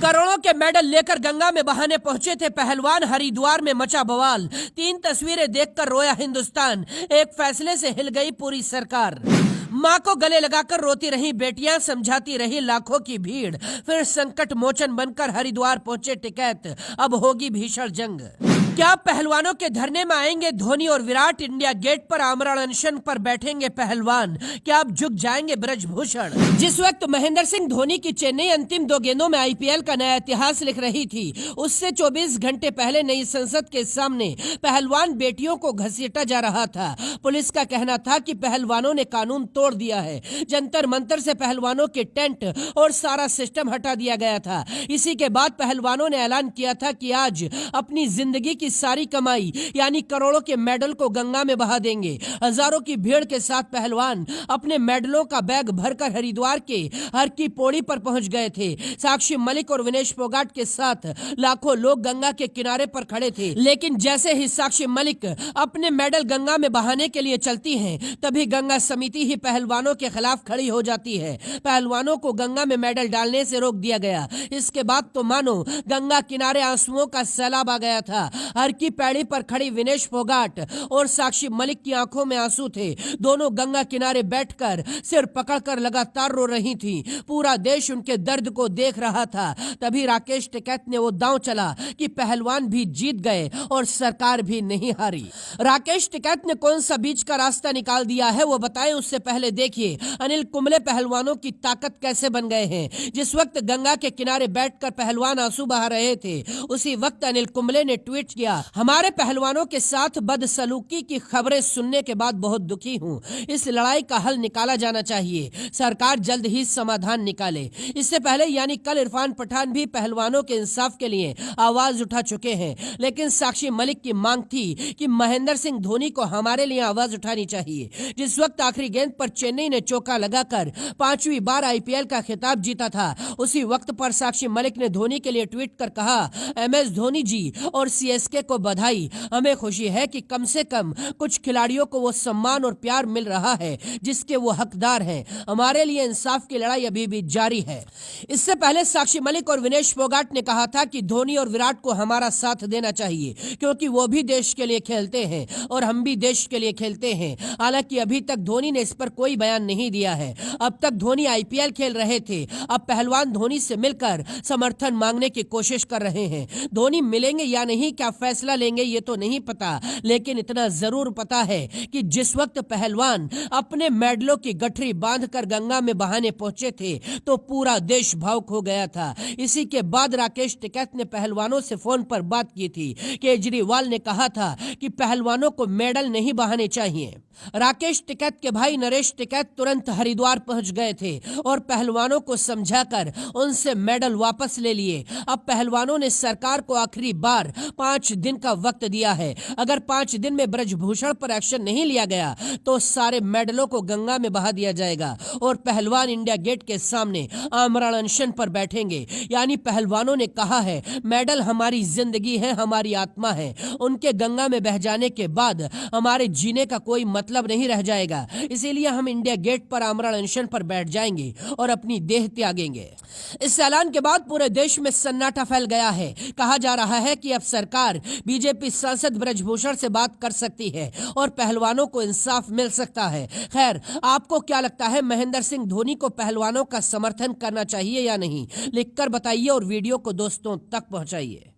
करोड़ों के मेडल लेकर गंगा में बहाने पहुंचे थे पहलवान, हरिद्वार में मचा बवाल। 3 तस्वीरें देखकर रोया हिंदुस्तान, एक फैसले से हिल गई पूरी सरकार। मां को गले लगाकर रोती रही बेटियां, समझाती रही लाखों की भीड़। फिर संकट मोचन बनकर हरिद्वार पहुंचे टिकैत, अब होगी भीषण जंग। क्या पहलवानों के धरने में आएंगे धोनी और विराट? इंडिया गेट पर आमरण अनशन पर बैठेंगे पहलवान, क्या अब झुक जाएंगे ब्रजभूषण? जिस वक्त महेंद्र सिंह धोनी की चेन्नई अंतिम 2 गेंदों में आईपीएल का नया इतिहास लिख रही थी, उससे 24 घंटे पहले नई संसद के सामने पहलवान बेटियों को घसीटा जा रहा था। पुलिस का कहना था कि पहलवानों ने कानून तोड़ दिया है। जंतर मंतर से पहलवानों के टेंट और सारा सिस्टम हटा दिया गया था। इसी के बाद पहलवानों ने ऐलान किया था कि आज अपनी जिंदगी की सारी कमाई यानी करोड़ों के मेडल को गंगा में बहा देंगे। हजारों की भीड़ के साथ पहलवान अपने मेडलों का बैग भरकर हरिद्वार के हर की पौड़ी पर पहुंच गए थे। साक्षी मलिक और विनेश फोगाट के साथ लाखों लोग गंगा के किनारे पर खड़े थे। लेकिन जैसे ही साक्षी मलिक अपने मेडल गंगा में बहाने के लिए चलती हैं, तभी गंगा समिति ही पहलवानों के खिलाफ खड़ी हो जाती है। पहलवानों को गंगा में मेडल डालने से रोक दिया गया। इसके बाद तो मानो गंगा किनारे आंसुओं का सैलाब आ गया था। हर की पैड़ी पर खड़ी विनेश फोगाट और साक्षी मलिक की आंखों में आंसू थे। दोनों गंगा किनारे बैठकर सिर पकड़कर लगातार रो रही थीं। पूरा देश उनके दर्द को देख रहा था। तभी राकेश टिकैत ने वो दांव चला कि पहलवान भी जीत गए और सरकार भी नहीं हारी। राकेश टिकैत ने कौन सा बीच का रास्ता निकाल दिया है वो बताएं, उससे पहले देखिए अनिल कुंबले पहलवानों की ताकत कैसे बन गए हैं। जिस वक्त गंगा के किनारे बैठकर पहलवान आंसू बहा रहे थे, उसी वक्त अनिल कुंबले ने ट्वीट किया, हमारे पहलवानों के साथ बदसलूकी की खबरें सुनने के बाद बहुत दुखी हूं। इस लड़ाई का हल निकाला जाना चाहिए, सरकार जल्द ही समाधान निकाले। इससे पहले यानी कल इरफान पठान भी पहलवानों के इंसाफ के लिए आवाज उठा चुके हैं। लेकिन साक्षी मलिक की मांग थी कि महेंद्र सिंह धोनी को हमारे लिए आवाज उठानी चाहिए। जिस वक्त आखिरी गेंद पर चेन्नई ने चौका लगाकर 5वीं बार आईपीएल का खिताब जीता था, उसी वक्त पर साक्षी मलिक ने धोनी के लिए ट्वीट कर कहा, MS धोनी जी और सीएसके को बधाई। हमें खुशी है कि कम से कम कुछ खिलाड़ियों को वो सम्मान और प्यार मिल रहा है जिसके वो हकदार हैं। हमारे लिए इंसाफ की लड़ाई अभी भी जारी है। इससे पहले साक्षी मलिक और विनेश फोगाट ने कहा था कि धोनी और विराट को हमारा साथ देना चाहिए, क्योंकि वो भी देश के लिए खेलते हैं और हम भी देश के लिए खेलते हैं। हालांकि अभी तक धोनी ने इस पर कोई बयान नहीं दिया है। अब तक धोनी आईपीएल खेल रहे थे, अब पहलवान धोनी से मिलकर समर्थन मांगने की कोशिश कर रहे हैं। धोनी मिलेंगे या नहीं, क्या फैसला लेंगे ये तो नहीं पता, लेकिन इतना जरूर पता है कि जिस वक्त पहलवान अपने मेडलों की गठरी बांधकर गंगा में बहाने पहुंचे थे तो पूरा देश भावुक हो गया था। इसी के बाद राकेश टिकैत ने पहलवानों से फोन पर बात की थी। केजरीवाल ने कहा था कि पहलवानों को मेडल नहीं बहाने चाहिए। राकेश टिकैत के भाई नरेश टिकैत तुरंत हरिद्वार पहुंच गए थे और पहलवानों को समझाकर उनसे मेडल वापस ले लिए। अब पहलवानों ने सरकार को आखिरी बार 5 दिन का वक्त दिया है। अगर 5 दिन में ब्रजभूषण पर एक्शन नहीं लिया गया तो सारे मेडलों को गंगा में बहा दिया जाएगा और पहलवान इंडिया गेट के सामने आमरण अनशन पर बैठेंगे। यानी पहलवानों ने कहा है, मेडल हमारी जिंदगी है, हमारी आत्मा है। उनके गंगा में बह जाने के बाद हमारे जीने का कोई मतलब नहीं रह जाएगा। इसीलिए हम इंडिया गेट पर आमरण अनशन पर बैठ जाएंगे और अपनी देह त्यागेंगे। इस ऐलान के बाद पूरे देश में सन्नाटा फैल गया है। कहा जा रहा है कि अब सरकार बीजेपी सांसद ब्रजभूषण से बात कर सकती है और पहलवानों को इंसाफ मिल सकता है। खैर, आपको क्या लगता है, महेंद्र सिंह धोनी को पहलवानों का समर्थन करना चाहिए या नहीं? लिखकर बताइए और वीडियो को दोस्तों तक पहुंचाइए।